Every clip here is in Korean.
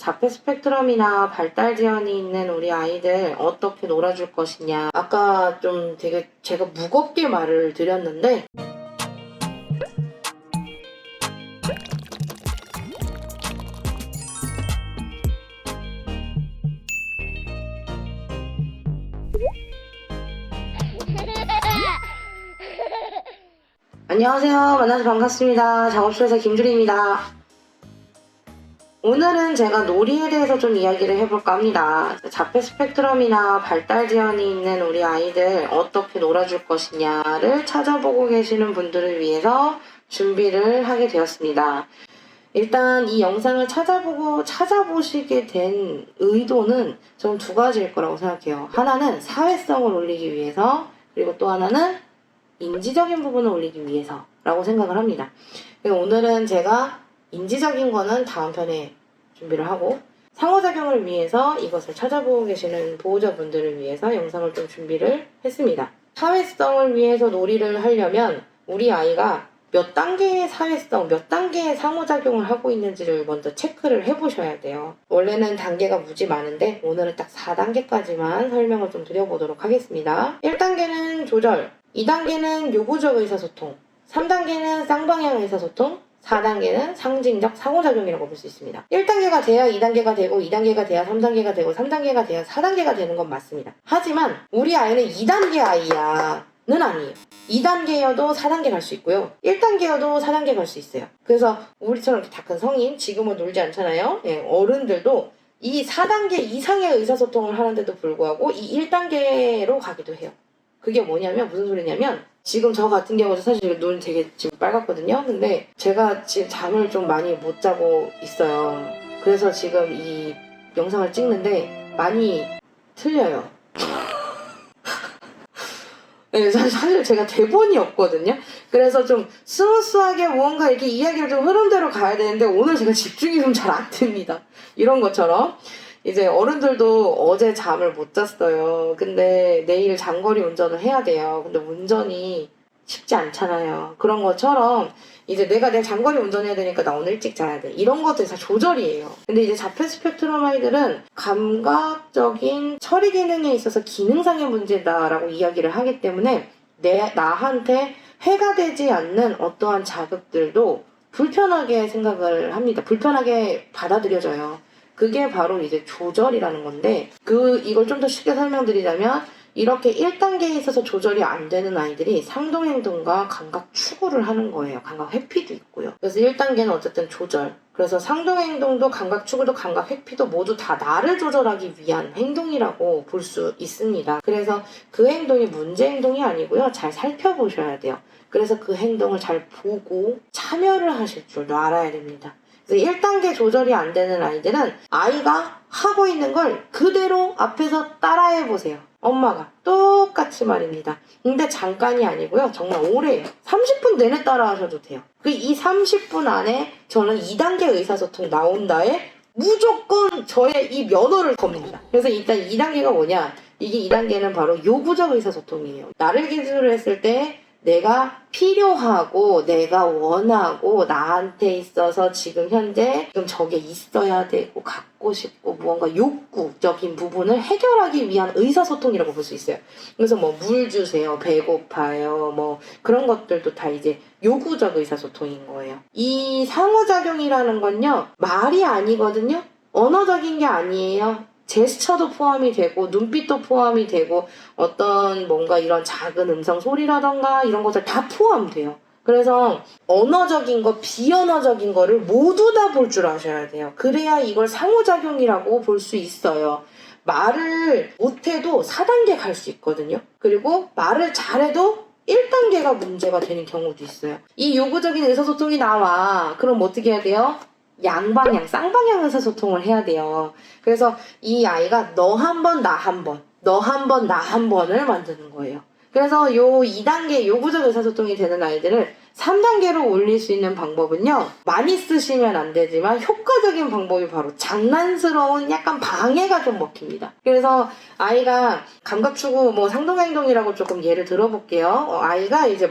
자폐 스펙트럼이나 발달 지연이 있는 우리 아이들 어떻게 놀아줄 것이냐. 아까 좀 되게 제가 무겁게 말을 드렸는데 안녕하세요. 만나서 반갑습니다. 작업실에서 김주리입니다. 오늘은 제가 놀이에 대해서 좀 이야기를 해볼까 합니다. 자폐 스펙트럼이나 발달 지연이 있는 우리 아이들 어떻게 놀아줄 것이냐를 찾아보고 계시는 분들을 위해서 준비를 하게 되었습니다. 일단 이 영상을 찾아보시게 된 의도는 저는 두 가지일 거라고 생각해요. 하나는 사회성을 올리기 위해서, 그리고 또 하나는 인지적인 부분을 올리기 위해서라고 생각을 합니다. 오늘은 제가 인지적인 거는 다음 편에 준비를 하고, 상호작용을 위해서 이것을 찾아보고 계시는 보호자분들을 위해서 영상을 좀 준비를 했습니다. 사회성을 위해서 놀이를 하려면 우리 아이가 몇 단계의 사회성, 몇 단계의 상호작용을 하고 있는지를 먼저 체크를 해보셔야 돼요. 원래는 단계가 무지 많은데 오늘은 딱 4단계까지만 설명을 좀 드려보도록 하겠습니다. 1단계는 조절, 2단계는 요구적 의사소통, 3단계는 쌍방향 의사소통, 4단계는 상징적 상호작용이라고 볼 수 있습니다. 1단계가 돼야 2단계가 되고, 2단계가 돼야 3단계가 되고, 3단계가 돼야 4단계가 되는 건 맞습니다. 하지만 우리 아이는 2단계 아이야는 아니에요. 2단계여도 4단계 갈 수 있고요. 1단계여도 4단계 갈 수 있어요. 그래서 우리처럼 이렇게 다 큰 성인, 지금은 놀지 않잖아요. 어른들도 이 4단계 이상의 의사소통을 하는데도 불구하고 이 1단계로 가기도 해요. 그게 뭐냐면, 무슨 소리냐면, 지금 저 같은 경우도 사실 눈 되게 지금 빨갛거든요. 근데 제가 지금 잠을 좀 많이 못 자고 있어요. 그래서 지금 이 영상을 찍는데 많이 틀려요. 네, 사실 제가 대본이 없거든요. 그래서 좀 스무스하게 무언가 이렇게 이야기를 좀 흐름대로 가야 되는데 오늘 제가 집중이 좀 잘 안 됩니다. 이런 것처럼. 이제 어른들도 어제 잠을 못 잤어요. 근데 내일 장거리 운전을 해야 돼요. 근데 운전이 쉽지 않잖아요. 그런 것처럼 이제 내가 내일 장거리 운전해야 되니까 나 오늘 일찍 자야 돼. 이런 것들이 다 조절이에요. 근데 이제 자폐 스펙트럼 아이들은 감각적인 처리 기능에 있어서 기능상의 문제다라고 이야기를 하기 때문에 나한테 해가 되지 않는 어떠한 자극들도 불편하게 생각을 합니다. 불편하게 받아들여져요. 그게 바로 이제 조절이라는 건데, 이걸 좀 더 쉽게 설명드리자면, 이렇게 1단계에 있어서 조절이 안 되는 아이들이 상동행동과 감각 추구를 하는 거예요. 감각 회피도 있고요. 그래서 1단계는 어쨌든 조절. 그래서 상동행동도 감각 추구도 감각 회피도 모두 다 나를 조절하기 위한 행동이라고 볼 수 있습니다. 그래서 그 행동이 문제 행동이 아니고요. 잘 살펴보셔야 돼요. 그래서 그 행동을 잘 보고 참여를 하실 줄도 알아야 됩니다. 그래서 1단계 조절이 안 되는 아이들은 아이가 하고 있는 걸 그대로 앞에서 따라해보세요. 엄마가 똑같이 말입니다. 근데 잠깐이 아니고요. 정말 오래 30분 내내 따라하셔도 돼요. 이 30분 안에 저는 2단계 의사소통 나온다에 무조건 저의 이 면허를 겁니다. 그래서 일단 2단계가 뭐냐? 이게 2단계는 바로 요구적 의사소통이에요. 나를 기준으로 했을 때 내가 필요하고 내가 원하고 나한테 있어서 지금 현재 지금 저게 있어야 되고 갖고 싶고 무언가 욕구적인 부분을 해결하기 위한 의사소통이라고 볼 수 있어요. 그래서 뭐 물 주세요, 배고파요, 뭐 그런 것들도 다 이제 요구적 의사소통인 거예요. 이 상호작용이라는 건요, 말이 아니거든요. 언어적인 게 아니에요. 제스처도 포함이 되고 눈빛도 포함이 되고 어떤 뭔가 이런 작은 음성 소리라던가 이런 것들 다 포함돼요. 그래서 언어적인 거, 비언어적인 거를 모두 다 볼 줄 아셔야 돼요. 그래야 이걸 상호작용이라고 볼 수 있어요. 말을 못해도 4단계 갈 수 있거든요. 그리고 말을 잘해도 1단계가 문제가 되는 경우도 있어요. 이 요구적인 의사소통이 나와. 그럼 어떻게 해야 돼요? 양방향, 쌍방향 의사소통을 해야 돼요. 그래서 이 아이가 너 한 번, 나 한 번, 너 한 번, 나 한 번을 만드는 거예요. 그래서 요 2단계 요구적 의사소통이 되는 아이들을 3단계로 올릴 수 있는 방법은요, 많이 쓰시면 안 되지만 효과적인 방법이 바로 장난스러운 약간 방해가 좀 먹힙니다. 그래서 아이가 감각추구, 상동행동이라고 조금 예를 들어볼게요. 아이가 이제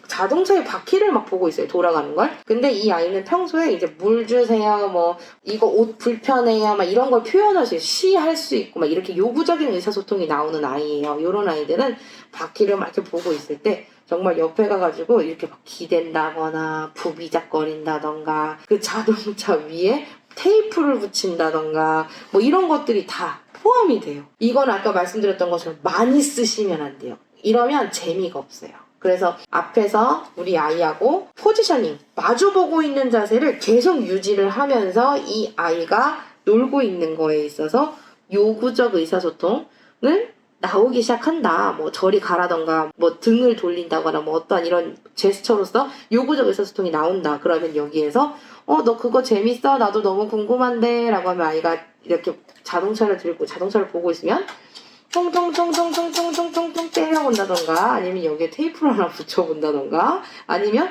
자동차의 바퀴를 막 보고 있어요. 돌아가는 걸. 근데 이 아이는 평소에 이제 물 주세요, 뭐 이거 옷 불편해요, 막 이런 걸 표현할 수 있어요. 시할 수 있고 막 이렇게 요구적인 의사소통이 나오는 아이예요. 이런 아이들은 바퀴를 막 이렇게 보고 있을 때 정말 옆에 가가지고 이렇게 막 기댄다거나 부비작거린다던가 그 자동차 위에 테이프를 붙인다던가 뭐 이런 것들이 다 포함이 돼요. 이건 아까 말씀드렸던 것처럼 많이 쓰시면 안 돼요. 이러면 재미가 없어요. 그래서 앞에서 우리 아이하고 포지셔닝, 마주보고 있는 자세를 계속 유지를 하면서 이 아이가 놀고 있는 거에 있어서 요구적 의사소통을 나오기 시작한다. 뭐 저리 가라던가 뭐 등을 돌린다거나 뭐 어떠한 이런 제스처로서 요구적 의사소통이 나온다. 그러면 여기에서 너 그거 재밌어? 나도 너무 궁금한데 라고 하면 아이가 이렇게 자동차를 들고 자동차를 보고 있으면 통통통통통통통통 때려본다던가 아니면 여기에 테이프를 하나 붙여본다던가 아니면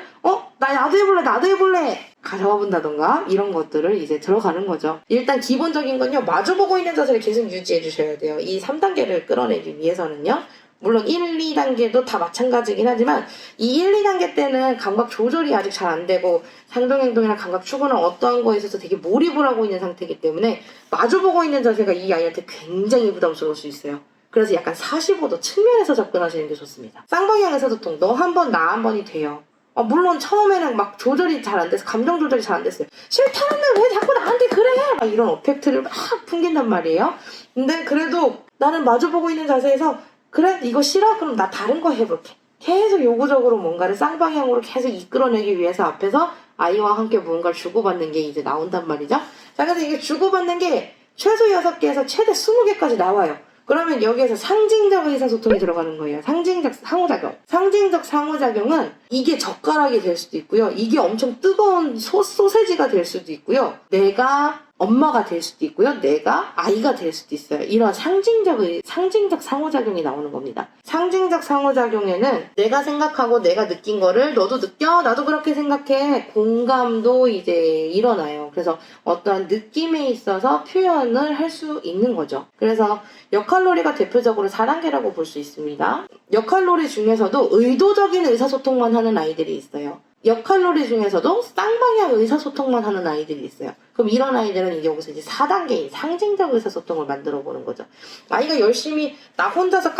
나도 해볼래 가져와 본다던가 이런 것들을 이제 들어가는 거죠. 일단 기본적인 건요, 마주보고 있는 자세를 계속 유지해 주셔야 돼요. 이 3단계를 끌어내기 위해서는요. 물론 1, 2단계도 다 마찬가지긴 하지만 이 1, 2단계 때는 감각 조절이 아직 잘 안 되고 상동행동이나 감각 추구는 어떠한 거에 있어서 되게 몰입을 하고 있는 상태이기 때문에 마주보고 있는 자세가 이 아이한테 굉장히 부담스러울 수 있어요. 그래서 약간 45도 측면에서 접근하시는 게 좋습니다. 쌍방향 의사소통, 너 한 번, 나 한 번이 돼요. 물론 처음에는 막 조절이 잘 안 돼서 감정 조절이 잘 안 됐어요. 싫다는데 왜 자꾸 나한테 그래? 막 이런 어펙트를 막 풍긴단 말이에요. 근데 그래도 나는 마주보고 있는 자세에서 그래? 이거 싫어? 그럼 나 다른 거 해볼게. 계속 요구적으로 뭔가를 쌍방향으로 계속 이끌어내기 위해서 앞에서 아이와 함께 무언가를 주고받는 게 이제 나온단 말이죠. 자, 그래서 이게 주고받는 게 최소 6개에서 최대 20개까지 나와요. 그러면 여기에서 상징적 의사소통이 들어가는 거예요. 상징적 상호작용. 상징적 상호작용은 이게 젓가락이 될 수도 있고요. 이게 엄청 뜨거운 소세지가 될 수도 있고요. 내가 엄마가 될 수도 있고요. 내가 아이가 될 수도 있어요. 이런 상징적 상호작용이 나오는 겁니다. 상징적 상호작용에는 내가 생각하고 내가 느낀 거를 너도 느껴? 나도 그렇게 생각해. 공감도 이제 일어나요. 그래서 어떠한 느낌에 있어서 표현을 할 수 있는 거죠. 그래서 역할놀이가 대표적으로 4단계라고 볼 수 있습니다. 역할놀이 중에서도 의도적인 의사소통만 하는 아이들이 있어요. 역할놀이 중에서도 쌍방향 의사소통만 하는 아이들이 있어요. 그럼 이런 아이들은 이제 여기서 이제 4단계인 상징적 의사소통을 만들어 보는 거죠. 아이가 열심히 나 혼자서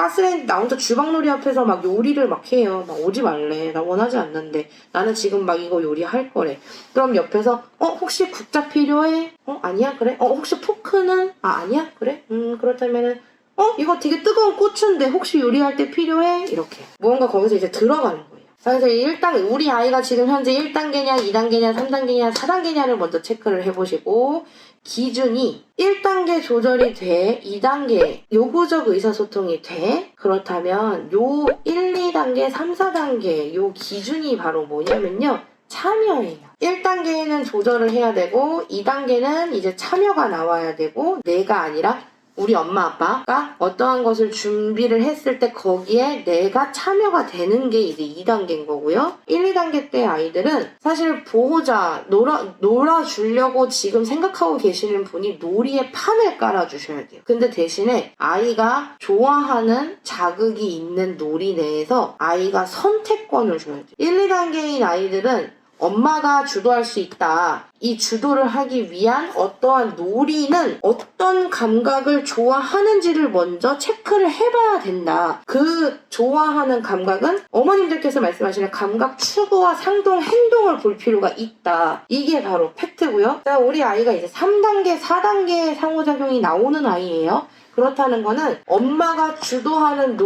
나 혼자 주방놀이 앞에서 막 요리를 막 해요. 막 오지 말래. 나 원하지 않는데. 나는 지금 막 이거 요리할 거래. 그럼 옆에서 혹시 국자 필요해? 아니야? 그래? 혹시 포크는? 아니야? 그래? 그렇다면은 이거 되게 뜨거운 고추인데 혹시 요리할 때 필요해? 이렇게. 무언가 거기서 이제 들어가는 거예요. 그래서 우리 아이가 지금 현재 1단계냐, 2단계냐, 3단계냐, 4단계냐를 먼저 체크를 해보시고 기준이 1단계 조절이 돼, 2단계 요구적 의사소통이 돼. 그렇다면 요 1, 2단계, 3, 4단계 요 기준이 바로 뭐냐면요. 참여예요. 1단계에는 조절을 해야 되고 2단계는 이제 참여가 나와야 되고 내가 아니라 우리 엄마 아빠가 어떠한 것을 준비를 했을 때 거기에 내가 참여가 되는 게 이제 2단계인 거고요. 1, 2단계 때 아이들은 사실 보호자, 놀아주려고 지금 생각하고 계시는 분이 놀이의 판을 깔아주셔야 돼요. 근데 대신에 아이가 좋아하는 자극이 있는 놀이 내에서 아이가 선택권을 줘야 돼요. 1, 2단계인 아이들은 엄마가 주도할 수 있다. 이 주도를 하기 위한 어떠한 놀이는 어떤 감각을 좋아하는지를 먼저 체크를 해봐야 된다. 그 좋아하는 감각은 어머님들께서 말씀하시는 감각 추구와 상동 행동을 볼 필요가 있다. 이게 바로 팩트고요. 자, 우리 아이가 이제 3단계, 4단계의 상호작용이 나오는 아이예요. 그렇다는 거는 엄마가 주도하는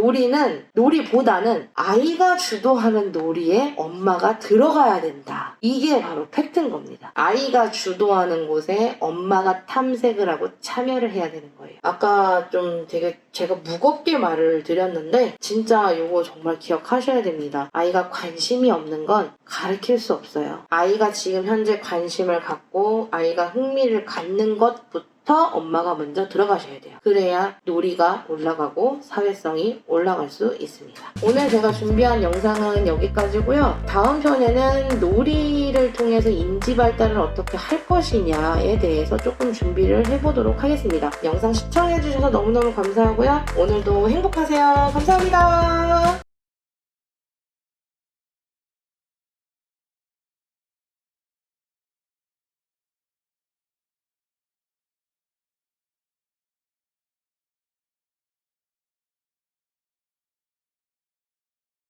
놀이보다는 아이가 주도하는 놀이에 엄마가 들어가야 된다. 이게 바로 팩트인 겁니다. 아이가 주도하는 곳에 엄마가 탐색을 하고 참여를 해야 되는 거예요. 아까 좀 되게 제가 무겁게 말을 드렸는데 진짜 이거 정말 기억하셔야 됩니다. 아이가 관심이 없는 건 가르칠 수 없어요. 아이가 지금 현재 관심을 갖고 아이가 흥미를 갖는 것부터 엄마가 먼저 들어가셔야 돼요. 그래야 놀이가 올라가고 사회성이 올라갈 수 있습니다. 오늘 제가 준비한 영상은 여기까지고요. 다음 편에는 놀이를 통해서 인지 발달을 어떻게 할 것이냐에 대해서 조금 준비를 해보도록 하겠습니다. 영상 시청해주셔서 너무너무 감사하고요. 오늘도 행복하세요. 감사합니다.